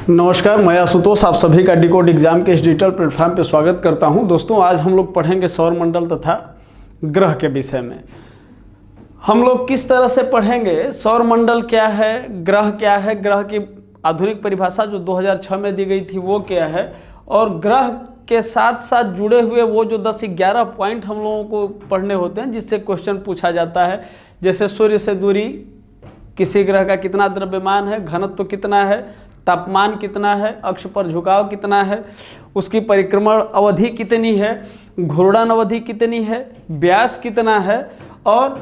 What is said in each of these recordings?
नमस्कार, मैं आशुतोष आप सभी का डिकोड एग्जाम के इस डिजिटल प्लेटफॉर्म पर स्वागत करता हूं। दोस्तों, आज हम लोग पढ़ेंगे सौरमंडल तथा ग्रह के विषय में। हम लोग किस तरह से पढ़ेंगे, सौरमंडल क्या है, ग्रह क्या है, ग्रह की आधुनिक परिभाषा जो 2006 में दी गई थी वो क्या है, और ग्रह के साथ साथ जुड़े हुए वो जो 10-11 पॉइंट हम लोगों को पढ़ने होते हैं जिससे क्वेश्चन पूछा जाता है। जैसे सूर्य से दूरी, किसी ग्रह का कितना द्रव्यमान है, घनत्व कितना है, तापमान कितना है, अक्ष पर झुकाव कितना है, उसकी परिक्रमण अवधि कितनी है, घूर्णन अवधि कितनी है, व्यास कितना है, और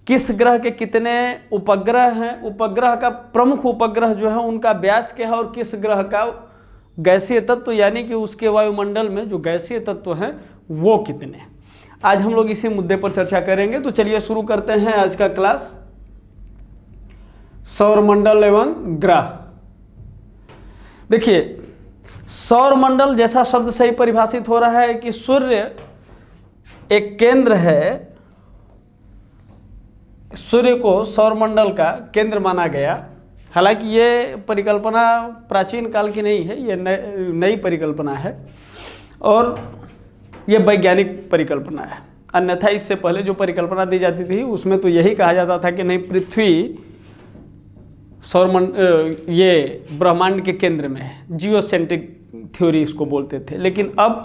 किस ग्रह के कितने उपग्रह हैं, उपग्रह का प्रमुख उपग्रह जो है उनका व्यास क्या है, और किस ग्रह का गैसीय तत्व यानी कि उसके वायुमंडल में जो गैसीय तत्व हैं वो कितने। आज हम लोग इसी मुद्दे पर चर्चा करेंगे। तो चलिए शुरू करते हैं आज का क्लास। सौरमंडल एवं ग्रह। देखिए, सौरमंडल जैसा शब्द से ही परिभाषित हो रहा है कि सूर्य एक केंद्र है। सूर्य को सौरमंडल का केंद्र माना गया। हालांकि ये परिकल्पना प्राचीन काल की नहीं है, ये नई परिकल्पना है और ये वैज्ञानिक परिकल्पना है। अन्यथा इससे पहले जो परिकल्पना दी जाती थी उसमें तो यही कहा जाता था कि नहीं, पृथ्वी ये ब्रह्मांड के केंद्र में है। जियोसेंट्रिक थ्योरी इसको बोलते थे। लेकिन अब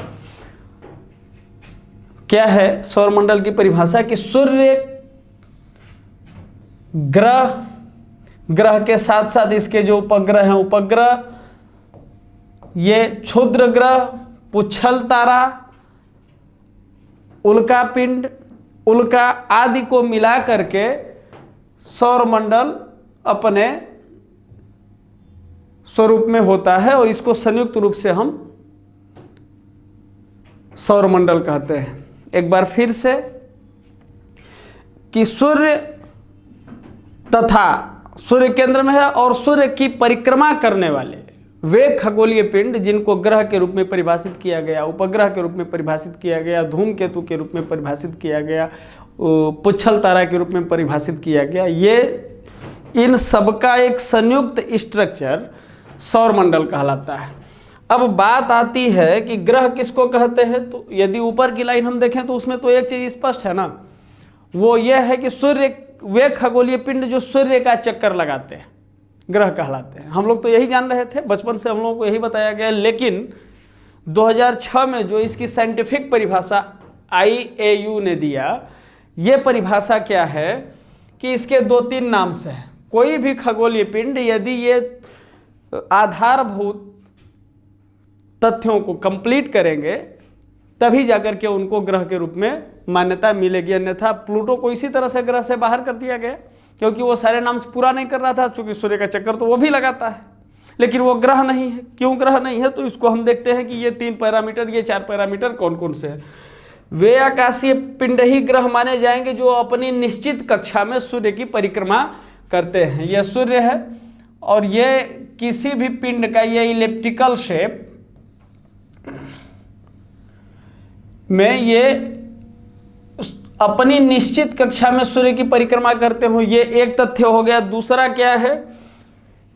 क्या है सौरमंडल की परिभाषा कि सूर्य ग्रह के साथ साथ इसके जो उपग्रह हैं, उपग्रह, ये क्षुद्र ग्रह, पुच्छल तारा, उल्का पिंड, उल्का आदि को मिला करके सौरमंडल अपने स्वरूप में होता है और इसको संयुक्त रूप से हम सौरमंडल कहते हैं। एक बार फिर से कि सूर्य तथा सूर्य केंद्र में है और सूर्य की परिक्रमा करने वाले वे खगोलीय पिंड जिनको ग्रह के रूप में परिभाषित किया गया, उपग्रह के रूप में परिभाषित किया गया, धूमकेतु के रूप में परिभाषित किया गया, पुच्छल तारा के रूप में परिभाषित किया गया, ये इन सबका एक संयुक्त स्ट्रक्चर सौरमंडल कहलाता है। अब बात आती है कि ग्रह किसको कहते हैं। तो यदि ऊपर की लाइन हम देखें तो उसमें तो एक चीज स्पष्ट है ना, वो ये है कि सूर्य, वे खगोलीय पिंड जो सूर्य का चक्कर लगाते हैं ग्रह कहलाते हैं। हम लोग तो यही जान रहे थे, बचपन से हम लोगों को यही बताया गया। लेकिन 2006 में जो इसकी साइंटिफिक परिभाषा IAU ने दिया, ये परिभाषा क्या है कि इसके 2-3 नाम से है। कोई भी खगोलीय पिंड यदि ये आधारभूत तथ्यों को कंप्लीट करेंगे तभी जाकर के उनको ग्रह के रूप में मान्यता मिलेगी। अन्यथा प्लूटो को इसी तरह से ग्रह से बाहर कर दिया गया क्योंकि वो सारे नाम पूरा नहीं कर रहा था। चूंकि सूर्य का चक्कर तो वो भी लगाता है लेकिन वो ग्रह नहीं है। क्यों ग्रह नहीं है, तो इसको हम देखते हैं कि ये 3 पैरामीटर, ये 4 पैरामीटर कौन कौन से हैं। वे आकाशीय पिंड ही ग्रह माने जाएंगे जो अपनी निश्चित कक्षा में सूर्य की परिक्रमा करते हैं। यह सूर्य है और ये किसी भी पिंड का ये इलिप्टिकल शेप में ये अपनी निश्चित कक्षा में सूर्य की परिक्रमा करते हो, ये एक तथ्य हो गया। दूसरा क्या है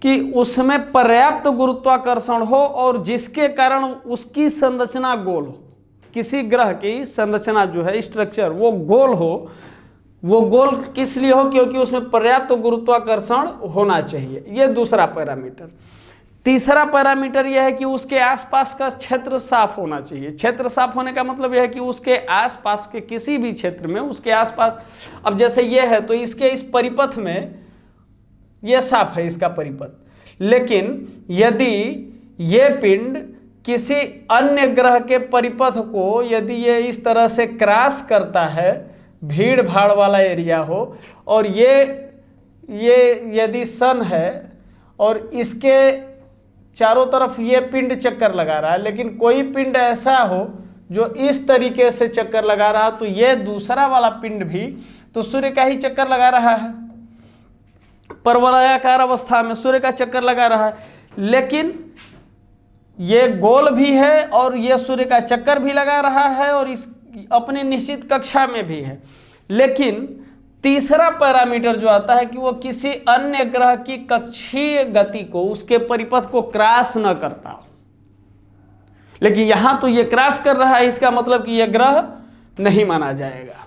कि उसमें पर्याप्त गुरुत्वाकर्षण हो और जिसके कारण उसकी संरचना गोल हो। किसी ग्रह की संरचना जो है, स्ट्रक्चर, वो गोल हो। वो गोल किस लिए हो, क्योंकि उसमें पर्याप्त गुरुत्वाकर्षण होना चाहिए। ये दूसरा पैरामीटर। तीसरा पैरामीटर यह है कि उसके आसपास का क्षेत्र साफ होना चाहिए। क्षेत्र साफ होने का मतलब यह है कि उसके आसपास के किसी भी क्षेत्र में, उसके आसपास, अब जैसे ये है तो इसके इस परिपथ में यह साफ है, इसका परिपथ। लेकिन यदि ये पिंड किसी अन्य ग्रह के परिपथ को यदि ये इस तरह से क्रॉस करता है, भीड़ भाड़ वाला एरिया हो, और ये यदि सन है और इसके चारों तरफ ये पिंड चक्कर लगा रहा है, लेकिन कोई पिंड ऐसा हो जो इस तरीके से चक्कर लगा रहा है, तो ये दूसरा वाला पिंड भी तो सूर्य का ही चक्कर लगा रहा है। परवलयाकार अवस्था में सूर्य का चक्कर लगा रहा है, लेकिन ये गोल भी है और ये सूर्य का चक्कर भी लगा रहा है और इस अपनी निश्चित कक्षा में भी है। लेकिन तीसरा पैरामीटर जो आता है कि वो किसी अन्य ग्रह की कक्षीय गति को, उसके परिपथ को क्रॉस न करता हो। लेकिन यहां तो ये क्रॉस कर रहा है, इसका मतलब कि यह ग्रह नहीं माना जाएगा।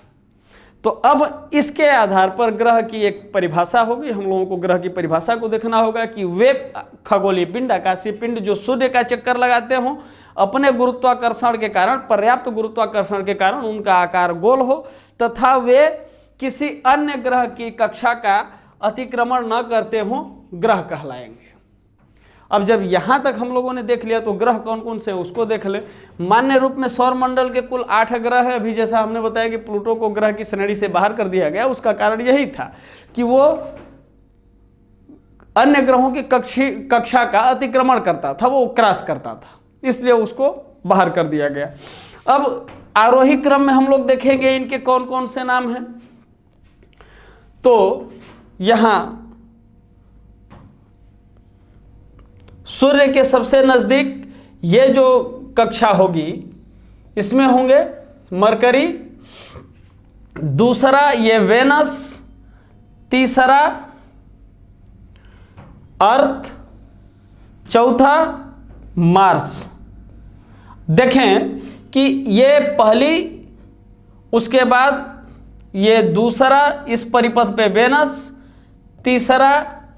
तो अब इसके आधार पर ग्रह की एक परिभाषा होगी। हम लोगों को ग्रह की परिभाषा को देखना होगा कि वे खगोलीय पिंड, आकाशीय पिंड जो सूर्य का चक्कर लगाते हों, अपने गुरुत्वाकर्षण के कारण, पर्याप्त गुरुत्वाकर्षण के कारण उनका आकार गोल हो, तथा वे किसी अन्य ग्रह की कक्षा का अतिक्रमण न करते हों, ग्रह कहलाएंगे। अब जब यहां तक हम लोगों ने देख लिया तो ग्रह कौन कौन से उसको देख ले। मान्य रूप में सौर मंडल के कुल 8 ग्रह है। अभी जैसा हमने बताया कि प्लूटो को ग्रह की श्रेणी से बाहर कर दिया गया, उसका कारण यही था कि वो अन्य ग्रहों की कक्षा का अतिक्रमण करता था, वो क्रॉस करता था, इसलिए उसको बाहर कर दिया गया। अब आरोही क्रम में हम लोग देखेंगे इनके कौन कौन से नाम हैं। तो यहां सूर्य के सबसे नजदीक ये जो कक्षा होगी इसमें होंगे मरकरी, दूसरा ये वेनस, तीसरा अर्थ, चौथा मार्स। देखें कि ये पहली, उसके बाद ये दूसरा इस परिपथ पे वेनस, तीसरा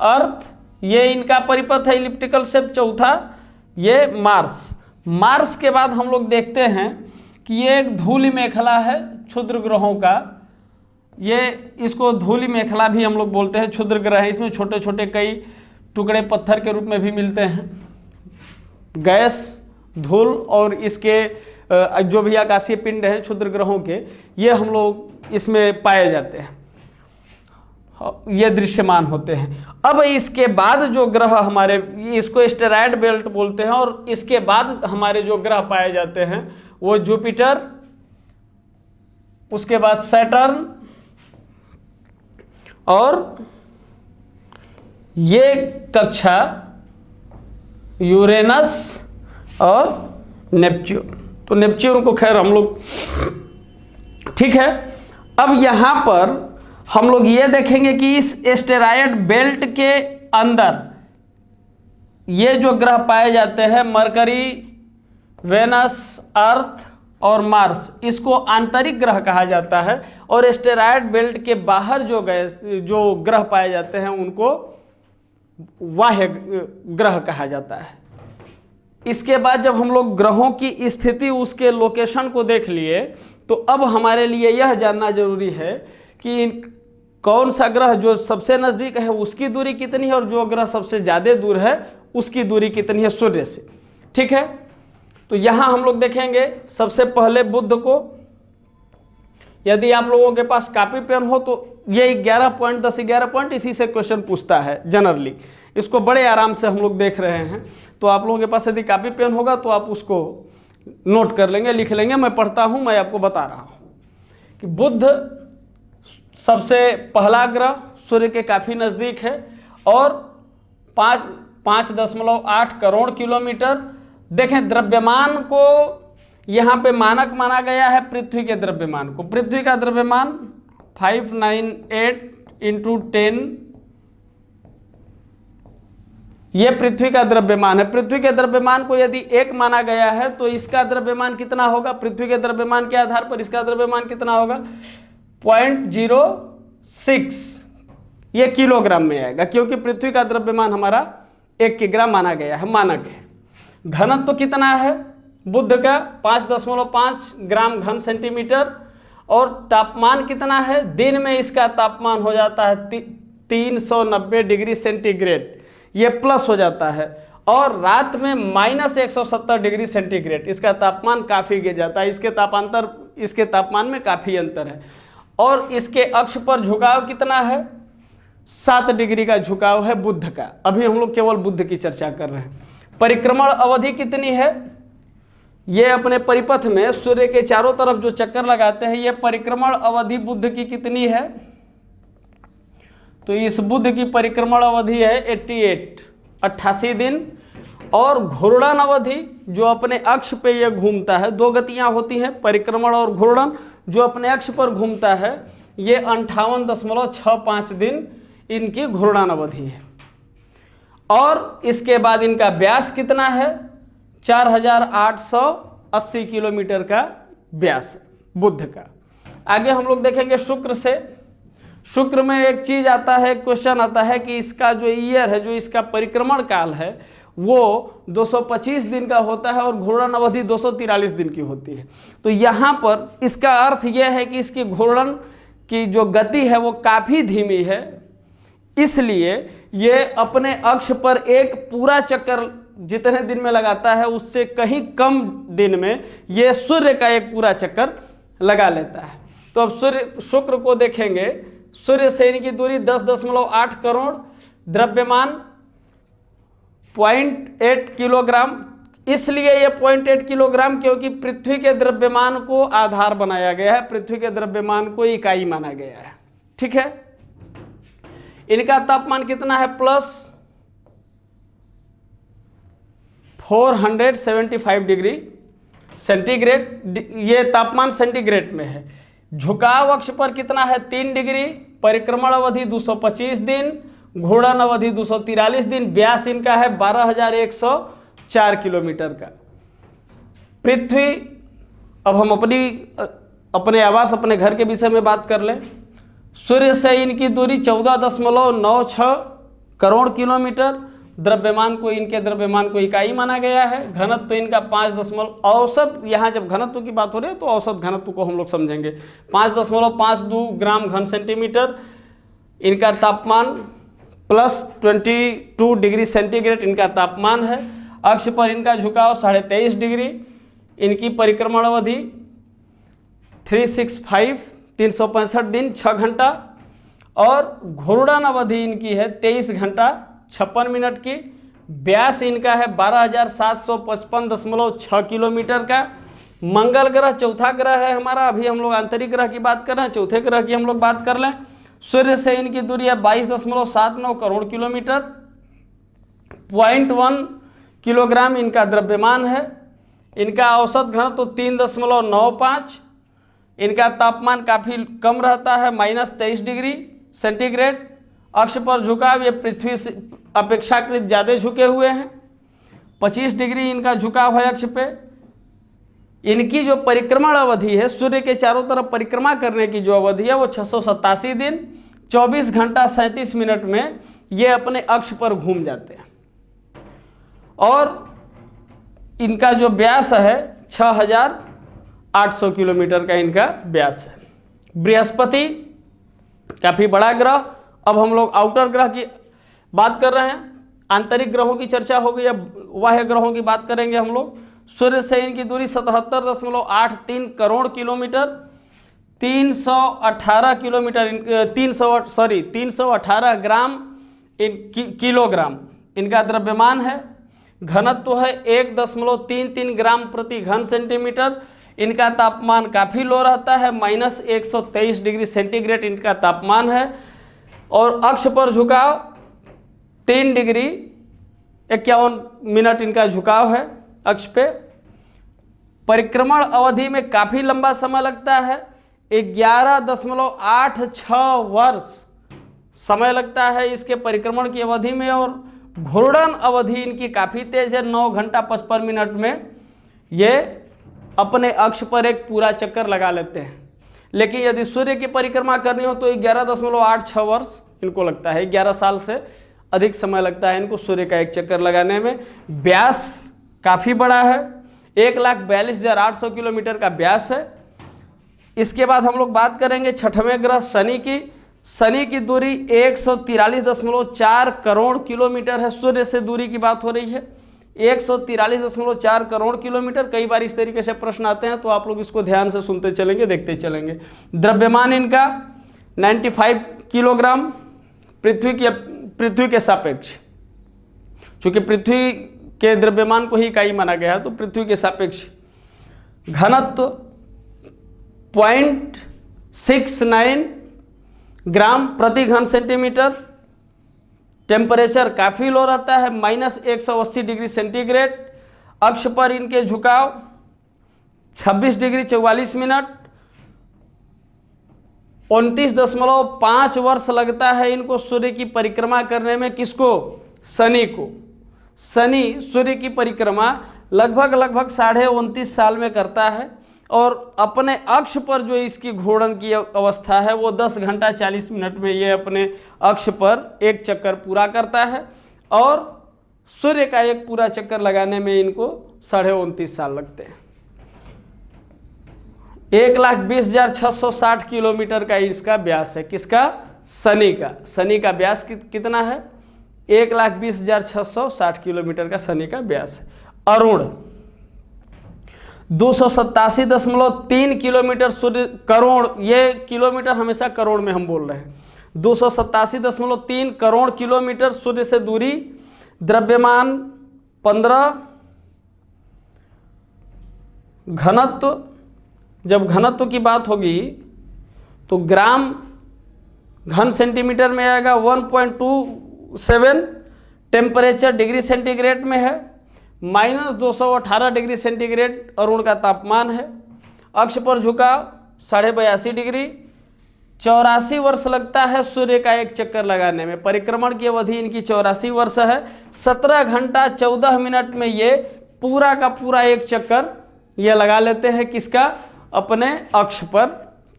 अर्थ, ये इनका परिपथ है इलिप्टिकल शेप, चौथा ये मार्स। मार्स के बाद हम लोग देखते हैं कि ये एक धूलि मेखला है क्षुद्र ग्रहों का। ये इसको धूलि मेखला भी हम लोग बोलते हैं, क्षुद्र ग्रह है। इसमें छोटे छोटे कई टुकड़े पत्थर के रूप में भी मिलते हैं, गैस, धूल और इसके जो भी आकाशीय पिंड है क्षुद्र ग्रहों के, ये हम लोग इसमें पाए जाते हैं, ये दृश्यमान होते हैं। अब इसके बाद जो ग्रह हमारे, इसको एस्टेरॉयड बेल्ट बोलते हैं, और इसके बाद हमारे जो ग्रह पाए जाते हैं वो जुपिटर, उसके बाद सैटर्न, और ये कक्षा यूरेनस और नेपच्यून। तो नेपच्यून को खैर हम लोग, ठीक है। अब यहां पर हम लोग ये देखेंगे कि इस एस्टेरॉयड बेल्ट के अंदर ये जो ग्रह पाए जाते हैं मरकरी, वेनस, अर्थ और मार्स, इसको आंतरिक ग्रह कहा जाता है। और एस्टेरॉयड बेल्ट के बाहर जो ग्रह पाए जाते हैं उनको बाह्य ग्रह कहा जाता है। इसके बाद जब हम लोग ग्रहों की स्थिति, उसके लोकेशन को देख लिए, तो अब हमारे लिए यह जानना जरूरी है कि कौन सा ग्रह जो सबसे नज़दीक है उसकी दूरी कितनी है, और जो ग्रह सबसे ज़्यादा दूर है उसकी दूरी कितनी है सूर्य से। ठीक है, तो यहाँ हम लोग देखेंगे सबसे पहले बुध को। यदि आप लोगों के पास कॉपी पेन हो तो ये 11 पॉइंट, 10-11 पॉइंट इसी से क्वेश्चन पूछता है जनरली। इसको बड़े आराम से हम लोग देख रहे हैं, तो आप लोगों के पास यदि कॉपी पेन होगा तो आप उसको नोट कर लेंगे, लिख लेंगे। मैं पढ़ता हूँ, मैं आपको बता रहा हूँ कि बुध सबसे पहला ग्रह सूर्य के काफ़ी नज़दीक है और 5.8 करोड़ किलोमीटर। देखें, द्रव्यमान को यहाँ पे मानक माना गया है पृथ्वी के द्रव्यमान को। पृथ्वी का द्रव्यमान 598 × 10, ये पृथ्वी का द्रव्यमान है। पृथ्वी के द्रव्यमान को यदि 1 माना गया है तो इसका द्रव्यमान कितना होगा? पृथ्वी के द्रव्यमान के आधार पर इसका द्रव्यमान कितना होगा? 0.06, ये किलोग्राम में आएगा, क्योंकि पृथ्वी का द्रव्यमान हमारा 1 किग्रा माना गया है, मानक है। घनत्व तो कितना है बुध का? 5.5 ग्राम घन सेंटीमीटर। और तापमान कितना है? दिन में इसका तापमान हो जाता है 390 डिग्री सेंटीग्रेड, ये प्लस हो जाता है। और रात में -170 डिग्री सेंटीग्रेड इसका तापमान काफ़ी गिर जाता है। इसके तापमान में काफ़ी अंतर है। और इसके अक्ष पर झुकाव कितना है? 7 डिग्री का झुकाव है बुध का। अभी हम लोग केवल बुध की चर्चा कर रहे हैं। परिक्रमण अवधि कितनी है? ये अपने परिपथ में सूर्य के चारों तरफ जो चक्कर लगाते हैं, ये परिक्रमण अवधि बुध की कितनी है? तो इस बुध की परिक्रमण अवधि है 88 दिन। और घूर्णन अवधि, जो अपने अक्ष पे ये घूमता है, 2 गतियां होती हैं, परिक्रमण और घूर्णन। जो अपने अक्ष पर घूमता है ये 58.65 दिन इनकी घूर्णन अवधि है। और इसके बाद इनका व्यास कितना है, 4880 किलोमीटर का व्यास है बुध का। आगे हम लोग देखेंगे शुक्र से। शुक्र में एक चीज आता है, क्वेश्चन आता है कि इसका जो ईयर है, जो इसका परिक्रमण काल है वो 225 दिन का होता है और घूर्णन अवधि 243 दिन की होती है। तो यहाँ पर इसका अर्थ यह है कि इसकी घूर्णन की जो गति है वो काफ़ी धीमी है, इसलिए ये अपने अक्ष पर एक पूरा चक्कर जितने दिन में लगाता है उससे कहीं कम दिन में ये सूर्य का एक पूरा चक्कर लगा लेता है। तो अब शुक्र को देखेंगे। सूर्य से इनकी दूरी 10.8 करोड़, द्रव्यमान 0.8 किलोग्राम। इसलिए ये 0.8 किलोग्राम क्योंकि पृथ्वी के द्रव्यमान को आधार बनाया गया है, पृथ्वी के द्रव्यमान को इकाई माना गया है। ठीक है। इनका तापमान कितना है, +475 डिग्री सेंटीग्रेड। ये तापमान सेंटीग्रेड में है। झुकाव अक्ष पर कितना है, 3 डिग्री। परिक्रमण अवधि 225 दिन, घूर्णन अवधि 243 दिन। व्यास इनका है 12,104 किलोमीटर का। पृथ्वी, अब हम अपने आवास, अपने घर के विषय में बात कर लें। सूर्य से इनकी दूरी 14.96 करोड़ किलोमीटर। द्रव्यमान को, इनके द्रव्यमान को इकाई माना गया है। घनत्व तो इनका 5 औसत, यहाँ जब घनत्व की बात हो रही है तो औसत घनत्व को हम लोग समझेंगे, 5.52 ग्राम घन सेंटीमीटर। इनका तापमान +22 डिग्री सेंटीग्रेड इनका तापमान है। अक्ष पर इनका झुकाव 23.5 डिग्री। इनकी परिक्रमण अवधि 365 दिन 6 घंटा। और घूर्णन अवधि इनकी है 23 घंटा 56 मिनट की। व्यास इनका है 12,755.6 किलोमीटर का। मंगल ग्रह चौथा ग्रह है हमारा। अभी हम लोग आंतरिक ग्रह की बात कर रहे हैं, चौथे ग्रह की हम लोग बात कर लें। सूर्य से इनकी दूरी है 22.79 करोड़ किलोमीटर। 0.1 किलोग्राम इनका द्रव्यमान है। इनका औसत घनत्व 3.95। इनका तापमान काफ़ी कम रहता है, -23 डिग्री सेंटीग्रेड। अक्ष पर झुकाव ये पृथ्वी से अपेक्षाकृत ज़्यादा झुके हुए हैं, 25 डिग्री इनका झुकाव है अक्ष पे। इनकी जो परिक्रमण अवधि है, सूर्य के चारों तरफ परिक्रमा करने की जो अवधि है वो 687 दिन 24 घंटा 37 मिनट में ये अपने अक्ष पर घूम जाते हैं। और इनका जो व्यास है 6,800 किलोमीटर का इनका व्यास है। बृहस्पति काफ़ी बड़ा ग्रह। अब हम लोग आउटर ग्रह की बात कर रहे हैं, आंतरिक ग्रहों की चर्चा हो गई, अब बाह्य ग्रहों की बात करेंगे हम लोग। सूर्य से इनकी दूरी 77.83 करोड़ किलोमीटर, 318 ग्राम किलोग्राम इनका द्रव्यमान है। घनत्व है 1.33 ग्राम प्रति घन सेंटीमीटर। इनका तापमान काफ़ी लो रहता है, -123 डिग्री सेंटीग्रेड इनका तापमान है। और अक्ष पर झुकाव 3 डिग्री 51 मिनट इनका झुकाव है अक्ष पे। परिक्रमण अवधि में काफ़ी लंबा समय लगता है, 11.86 वर्ष समय लगता है इसके परिक्रमण की अवधि में। और घूर्णन अवधि इनकी काफ़ी तेज है, 9 घंटा 55 मिनट में ये अपने अक्ष पर एक पूरा चक्कर लगा लेते हैं। लेकिन यदि सूर्य की परिक्रमा करनी हो तो 11.86 वर्ष इनको लगता है, 11 साल से अधिक समय लगता है इनको सूर्य का एक चक्कर लगाने में। व्यास काफ़ी बड़ा है, 1,42,800 किलोमीटर का व्यास है। इसके बाद हम लोग बात करेंगे छठवें ग्रह शनि की। शनि की दूरी 143.4 करोड़ किलोमीटर है। सूर्य से दूरी की बात हो रही है, 143.4 करोड़ किलोमीटर। कई बार इस तरीके से प्रश्न आते हैं तो आप लोग इसको ध्यान से सुनते चलेंगे, देखते चलेंगे। द्रव्यमान इनका 95 किलोग्राम पृथ्वी के सापेक्ष, चूँकि पृथ्वी के द्रव्यमान को ही इकाई माना गया है तो पृथ्वी के सापेक्ष। घनत्व 0.69 ग्राम प्रति घन सेंटीमीटर। टेम्परेचर काफ़ी लो रहता है, -180 डिग्री सेंटीग्रेड। अक्ष पर इनके झुकाव 26 डिग्री 44 मिनट। 29.5 वर्ष लगता है इनको सूर्य की परिक्रमा करने में। किसको? शनि को। शनि सूर्य की परिक्रमा लगभग 29.5 साल में करता है और अपने अक्ष पर जो इसकी घूर्णन की अवस्था है वो 10 घंटा 40 मिनट में ये अपने अक्ष पर एक चक्कर पूरा करता है और सूर्य का एक पूरा चक्कर लगाने में इनको 29.5 साल लगते हैं। 1,20,660 किलोमीटर का इसका व्यास है। किसका? शनि का। शनि का व्यास कितना है? 1,20,660 किलोमीटर का शनि का व्यास है। अरुण 287.3 किलोमीटर सूर्य करोड़, ये किलोमीटर हमेशा करोड़ में हम बोल रहे हैं। 287.3 करोड़ किलोमीटर सूर्य से दूरी, द्रव्यमान 15, घनत्व, जब घनत्व की बात होगी तो ग्राम घन सेंटीमीटर में आएगा 1.27, टेम्परेचर डिग्री सेंटीग्रेड में है, -218 डिग्री सेंटीग्रेड अरुण का तापमान है। अक्ष पर झुकाव 82.5 डिग्री। 84 वर्ष लगता है सूर्य का एक चक्कर लगाने में। परिक्रमण की अवधि इनकी 84 वर्ष है। 17 घंटा 14 मिनट में ये पूरा का पूरा एक चक्कर ये लगा लेते हैं। किसका? अपने अक्ष पर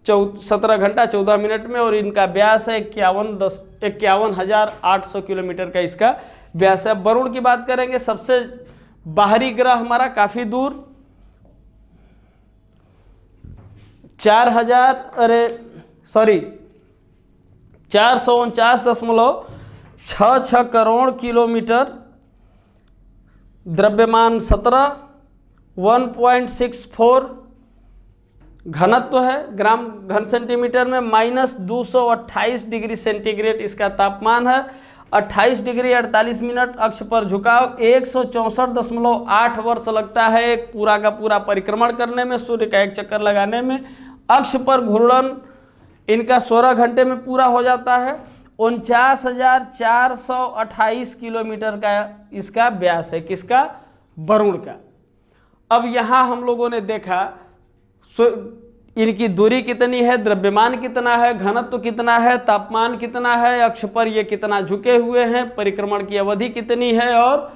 17 घंटा 14 मिनट में। और इनका व्यास है 51,800 किलोमीटर का इसका व्यास है। वरुण की बात करेंगे, सबसे बाहरी ग्रह हमारा काफी दूर 449.66 करोड़ किलोमीटर, द्रव्यमान 17, 1.64 घनत्व है ग्राम घन सेंटीमीटर में, -228 डिग्री सेंटीग्रेड इसका तापमान है। 28 डिग्री 48 मिनट अक्ष पर झुकाव। 164.8 वर्ष लगता है एक पूरा का पूरा परिक्रमण करने में, सूर्य का एक चक्कर लगाने में। अक्ष पर घूर्णन इनका 16 घंटे में पूरा हो जाता है। 49,428 किलोमीटर का इसका व्यास है। किसका? वरुण का। अब यहाँ हम लोगों ने देखा इनकी दूरी कितनी है, द्रव्यमान कितना है, घनत्व कितना है, तापमान कितना है, अक्ष पर ये कितना झुके हुए हैं, परिक्रमण की अवधि कितनी है और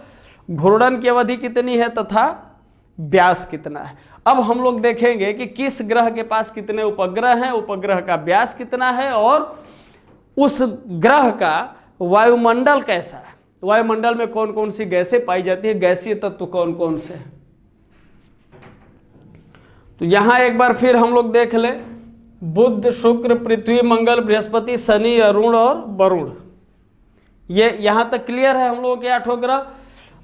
घूर्णन की अवधि कितनी है तथा व्यास कितना है। अब हम लोग देखेंगे कि किस ग्रह के पास कितने उपग्रह हैं, उपग्रह का व्यास कितना है और उस ग्रह का वायुमंडल कैसा है, वायुमंडल में कौन कौन सी गैसें पाई जाती है, गैसीय तत्व कौन कौन से हैं। तो यहाँ एक बार फिर हम लोग देख लें, बुध, शुक्र, पृथ्वी, मंगल, बृहस्पति, शनि, अरुण और वरुण। ये यहाँ तक क्लियर है हम लोगों के 8 ग्रह।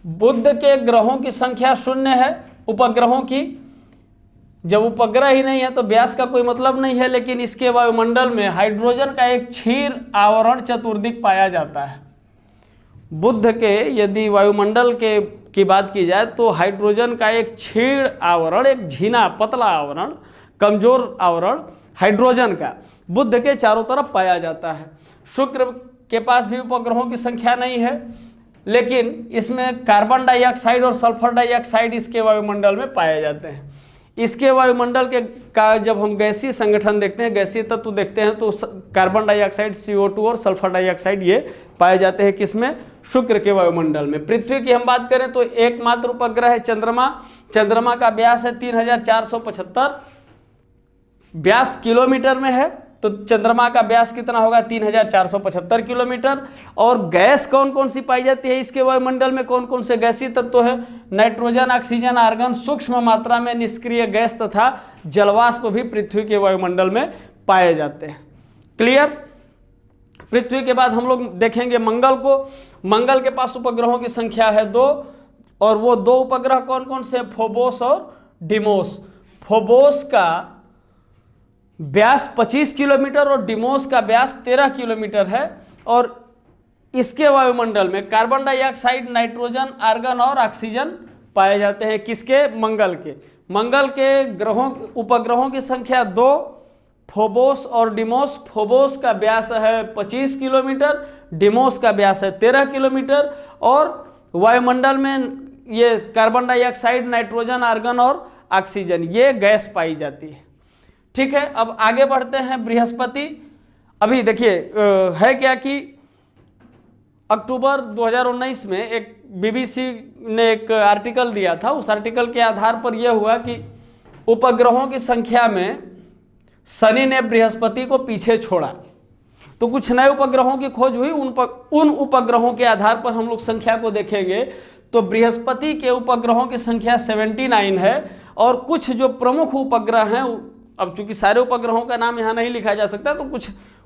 बुध के ग्रहों की संख्या 0 है, उपग्रहों की। जब उपग्रह ही नहीं है तो व्यास का कोई मतलब नहीं है, लेकिन इसके वायुमंडल में हाइड्रोजन का एक क्षीर आवरण चतुर्दिक पाया जाता है। बुध के यदि वायुमंडल की बात की जाए तो हाइड्रोजन का एक क्षीण आवरण, एक झीना पतला आवरण, कमजोर आवरण हाइड्रोजन का बुध के चारों तरफ पाया जाता है। शुक्र के पास भी उपग्रहों की संख्या नहीं है, लेकिन इसमें कार्बन डाइऑक्साइड और सल्फर डाइऑक्साइड इसके वायुमंडल में पाए जाते हैं। इसके वायुमंडल का जब हम गैसीय संगठन देखते हैं, गैसीय तत्व देखते हैं, तो कार्बन डाइऑक्साइड, CO2 और सल्फर डाइऑक्साइड ये पाए जाते हैं। किसमें? शुक्र के वायुमंडल में। पृथ्वी की हम बात करें तो एकमात्र उपग्रह है चंद्रमा। चंद्रमा का व्यास है 3,475 व्यास किलोमीटर में है, तो चंद्रमा का व्यास कितना होगा? 3,475 किलोमीटर। और गैस कौन कौन सी पाई जाती है इसके वायुमंडल में? कौन कौन से गैसीय तत्व है? नाइट्रोजन, ऑक्सीजन, आर्गन, सूक्ष्म मात्रा में निष्क्रिय गैस तथा जलवाष्प भी पृथ्वी के वायुमंडल में पाए जाते हैं। क्लियर? पृथ्वी के बाद हम लोग देखेंगे मंगल को। मंगल के पास उपग्रहों की संख्या है 2, और वो 2 उपग्रह कौन कौन से? फोबोस और डिमोस। फोबोस का व्यास 25 किलोमीटर और डिमोस का व्यास 13 किलोमीटर है, और इसके वायुमंडल में कार्बन डाइऑक्साइड, नाइट्रोजन, आर्गन और ऑक्सीजन पाए जाते हैं। किसके? मंगल के। मंगल के उपग्रहों की संख्या 2, फोबोस और डिमोस। फोबोस का व्यास है 25 किलोमीटर, डिमोस का व्यास है 13 किलोमीटर, और वायुमंडल में ये कार्बन डाइऑक्साइड, नाइट्रोजन, आर्गन और ऑक्सीजन ये गैस पाई जाती है। ठीक है, अब आगे बढ़ते हैं। बृहस्पति, अभी देखिए है क्या कि अक्टूबर 2019 में एक बीबीसी ने एक आर्टिकल दिया था। उस आर्टिकल के आधार पर यह हुआ कि उपग्रहों की संख्या में शनि ने बृहस्पति को पीछे छोड़ा। तो कुछ नए उपग्रहों की खोज हुई, उन उपग्रहों के आधार पर हम लोग संख्या को देखेंगे तो बृहस्पति के उपग्रहों की संख्या 79 है। और कुछ जो प्रमुख उपग्रह हैं, अब चूंकि सारे उपग्रहों का नाम यहाँ नहीं लिखा जा सकता, तो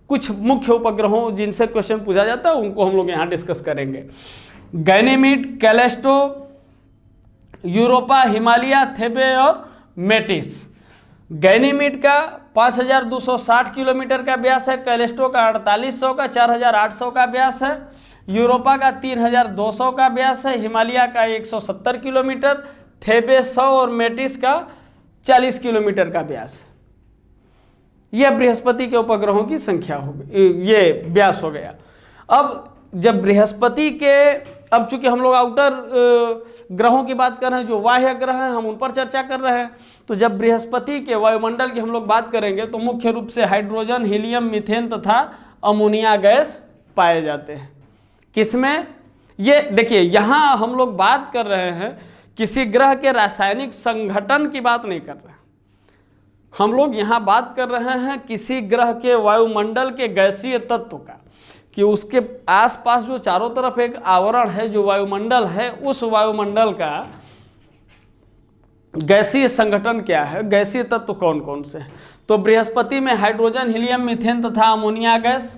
कुछ मुख्य उपग्रहों जिनसे क्वेश्चन पूछा जाता है उनको हम लोग यहाँ डिस्कस करेंगे। गैनीमीड, कैलेस्टो, यूरोपा, हिमालय, थेबे और मेटिस। गैनीमीड का 5260 किलोमीटर का व्यास है, कैलेस्टो का 4800 का 4800 का व्यास है, यूरोपा का 3200 का व्यास है, हिमालय का 170 किलोमीटर, थेबे 100 और मेटिस का 40 किलोमीटर का व्यास है। यह बृहस्पति के उपग्रहों की संख्या हो गई, ये व्यास हो गया। अब जब बृहस्पति के, अब चूंकि हम लोग आउटर ग्रहों की बात कर रहे हैं, जो बाह्य ग्रह हैं हम उन पर चर्चा कर रहे हैं, तो जब बृहस्पति के वायुमंडल की हम लोग बात करेंगे तो मुख्य रूप से हाइड्रोजन, हीलियम, मीथेन तथा अमोनिया गैस पाए जाते हैं। किसमें? ये देखिए, यहाँ हम लोग बात कर रहे हैं किसी ग्रह के रासायनिक संघटन की बात नहीं कर रहे हैं, हम लोग यहाँ बात कर रहे हैं किसी ग्रह के वायुमंडल के गैसीय तत्व का, कि उसके आसपास जो चारों तरफ एक आवरण है, जो वायुमंडल है, उस वायुमंडल का गैसीय संगठन क्या है, गैसीय तत्व कौन कौन से हैं। तो बृहस्पति में हाइड्रोजन, हीलियम, मीथेन तथा अमोनिया गैस।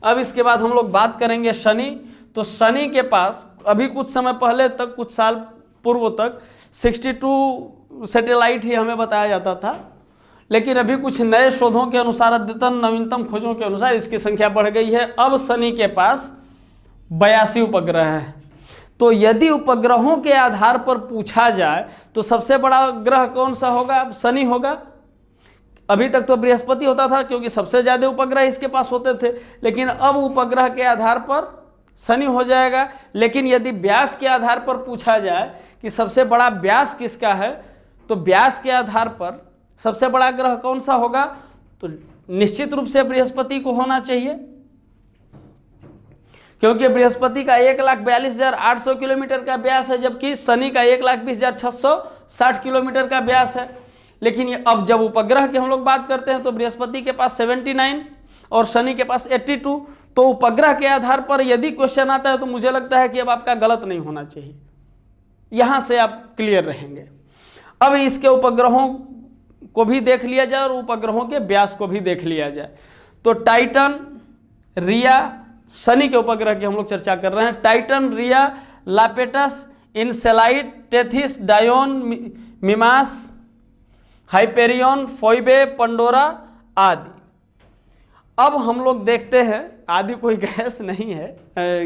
अब इसके बाद हम लोग बात करेंगे शनि। तो शनि के पास अभी कुछ समय पहले तक, कुछ साल पूर्व तक 62 सैटेलाइट ही हमें बताया जाता था, लेकिन अभी कुछ नए शोधों के अनुसार, अद्यतन नवीनतम खोजों के अनुसार इसकी संख्या बढ़ गई है। अब शनि के पास 82 उपग्रह हैं। तो यदि उपग्रहों के आधार पर पूछा जाए तो सबसे बड़ा ग्रह कौन सा होगा? शनि होगा। अभी तक तो बृहस्पति होता था क्योंकि सबसे ज़्यादा उपग्रह इसके पास होते थे, लेकिन अब उपग्रह के आधार पर शनि हो जाएगा। लेकिन यदि व्यास के आधार पर पूछा जाए कि सबसे बड़ा व्यास किसका है, तो व्यास के आधार पर सबसे बड़ा ग्रह कौन सा होगा? तो निश्चित रूप से बृहस्पति को होना चाहिए, क्योंकि बृहस्पति का 1,42,800 किलोमीटर का व्यास है, जबकि शनि का 1,20,660 किलोमीटर का व्यास है। लेकिन अब जब उपग्रह की हम लोग बात करते हैं तो बृहस्पति के पास 79 और शनि के पास 82। तो उपग्रह के आधार पर यदि क्वेश्चन आता है तो मुझे लगता है कि अब आपका गलत नहीं होना चाहिए, यहां से आप क्लियर रहेंगे। अब इसके उपग्रहों को भी देख लिया जाए और उपग्रहों के व्यास को भी देख लिया जाए। तो टाइटन, रिया, शनि के उपग्रह की हम लोग चर्चा कर रहे हैं। टाइटन, रिया, लापेटस, इनसेलाइट, टेथिस, डायोन, मिमास, हाइपेरियन, फोइबे, पंडोरा आदि। अब हम लोग देखते हैं, आदि कोई गैस नहीं है,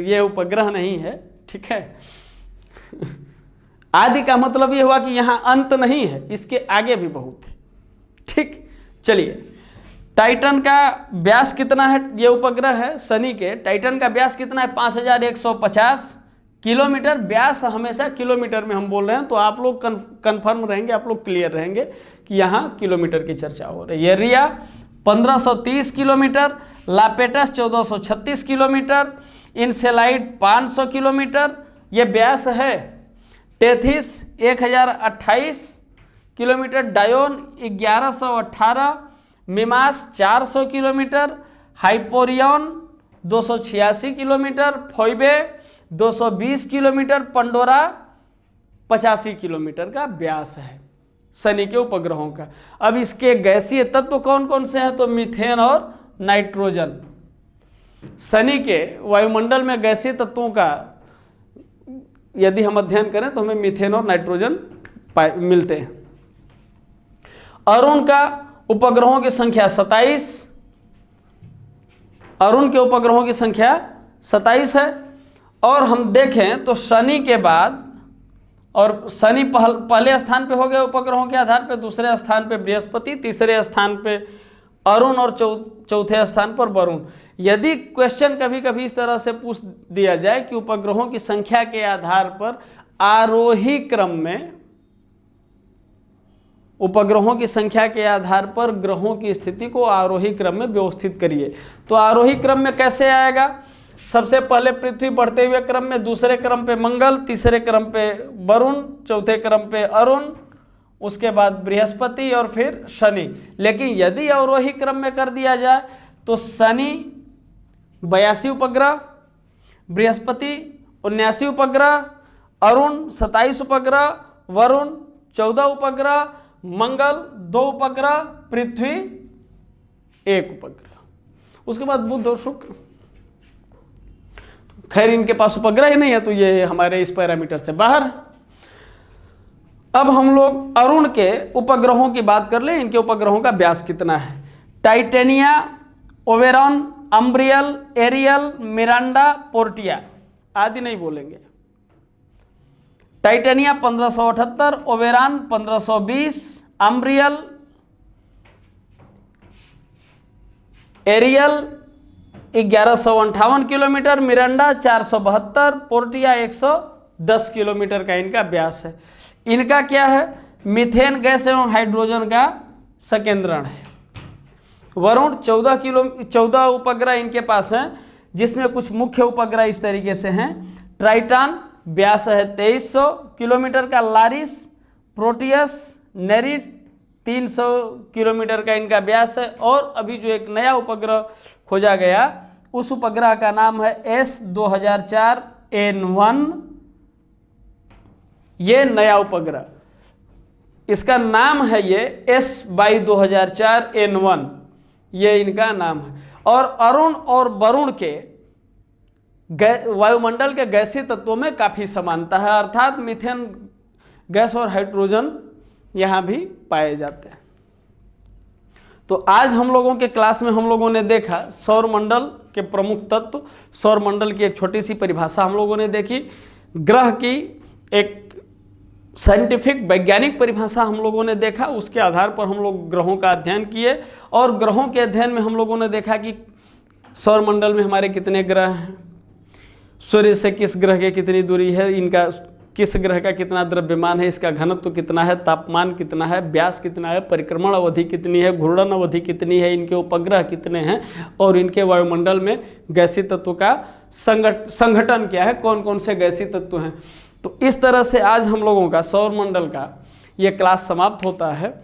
ये उपग्रह नहीं है, ठीक है। आदि का मतलब ये हुआ कि यहाँ अंत नहीं है, इसके आगे भी बहुत है, ठीक। चलिए, टाइटन का व्यास कितना है? ये उपग्रह है शनि के, टाइटन का व्यास कितना है? 5150 किलोमीटर। व्यास हमेशा किलोमीटर में हम बोल रहे हैं, तो आप लोग कन्फर्म रहेंगे, आप लोग क्लियर रहेंगे कि यहाँ किलोमीटर की चर्चा हो रही है। Rhea 1530 kilometre, Iapetus 1436 kilometre, Enceladus 500 kilometre, ये व्यास है। Tethys 1028 kilometre, Dione 1118, Mimas 400 kilometre, Hyperion 286 kilometre, Phoebe 220 kilometre, Pandora 85 kilometre का व्यास है शनि के उपग्रहों का। अब इसके गैसीय तत्व कौन कौन से हैं? तो मीथेन और नाइट्रोजन। शनि के वायुमंडल में गैसीय तत्वों का यदि हम अध्ययन करें तो हमें मीथेन और नाइट्रोजन मिलते हैं। अरुण का उपग्रहों की संख्या 27, अरुण के उपग्रहों की संख्या 27 है। और हम देखें तो शनि के बाद, और शनि पहले स्थान पे हो गए उपग्रहों के आधार पे, दूसरे स्थान पे बृहस्पति, तीसरे स्थान पे अरुण और चौथे स्थान पर वरुण। यदि क्वेश्चन कभी कभी इस तरह से पूछ दिया जाए कि उपग्रहों की संख्या के आधार पर आरोही क्रम में उपग्रहों की संख्या के आधार पर ग्रहों की स्थिति को आरोही क्रम में व्यवस्थित करिए। तो आरोही क्रम में कैसे आएगा? सबसे पहले पृथ्वी बढ़ते हुए क्रम में, दूसरे क्रम पे मंगल, तीसरे क्रम पे वरुण, चौथे क्रम पे अरुण, उसके बाद बृहस्पति और फिर शनि। लेकिन यदि अवरोही क्रम में कर दिया जाए तो शनि 82 उपग्रह, बृहस्पति 79 उपग्रह, अरुण 27 उपग्रह, वरुण 14 उपग्रह, मंगल 2 उपग्रह, पृथ्वी 1 उपग्रह। उसके बाद बुध और शुक्र, खैर इनके पास उपग्रह ही नहीं है तो ये हमारे इस पैरामीटर से बाहर है। अब हम लोग अरुण के उपग्रहों की बात कर लें। इनके उपग्रहों का व्यास कितना है? Titania, Oberon, Umbriel, Ariel, Miranda, Portia आदि नहीं बोलेंगे। Titania 1578, Oberon 1520, Umbriel, Ariel 1158 kilometre, Miranda 472, Portia 110 kilometre का इनका व्यास है। इनका क्या है? मीथेन गैस एवं हाइड्रोजन का संकेंद्रण है। वरुण 14 उपग्रह इनके पास हैं, जिसमें कुछ मुख्य उपग्रह इस तरीके से हैं। ट्राइटन व्यास है 2300 किलोमीटर का, लारिस, प्रोटियस, नेरिड 300 किलोमीटर का इनका व्यास है। और अभी जो एक नया उपग्रह खोजा गया उस उपग्रह का नाम है S2004N1। ये नया उपग्रह, इसका नाम है ये S/2004N1, ये इनका नाम है। और अरुण और वरुण के वायुमंडल के गैसीय तत्वों में काफ़ी समानता है, अर्थात मीथेन गैस और हाइड्रोजन यहाँ भी पाए जाते हैं। तो आज हम लोगों के क्लास में हम लोगों ने देखा सौरमंडल के प्रमुख तत्व, सौरमंडल की एक छोटी सी परिभाषा हम लोगों ने देखी, ग्रह की एक साइंटिफिक वैज्ञानिक परिभाषा हम लोगों ने देखा, उसके आधार पर हम लोग ग्रहों का अध्ययन किए। और ग्रहों के अध्ययन में हम लोगों ने देखा कि सौरमंडल में हमारे कितने ग्रह हैं, सूर्य से किस ग्रह की कितनी दूरी है, इनका किस ग्रह का कितना द्रव्यमान है, इसका घनत्व कितना है, तापमान कितना है, व्यास कितना है, परिक्रमण अवधि कितनी है, घूर्णन अवधि कितनी है, इनके उपग्रह कितने हैं और इनके वायुमंडल में गैसीय तत्व का संगठन क्या है, कौन कौन से गैसीय तत्व हैं। तो इस तरह से आज हम लोगों का सौरमंडल का ये क्लास समाप्त होता है।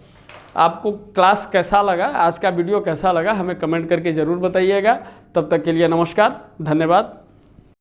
आपको क्लास कैसा लगा, आज का वीडियो कैसा लगा, हमें कमेंट करके ज़रूर बताइएगा। तब तक के लिए नमस्कार, धन्यवाद।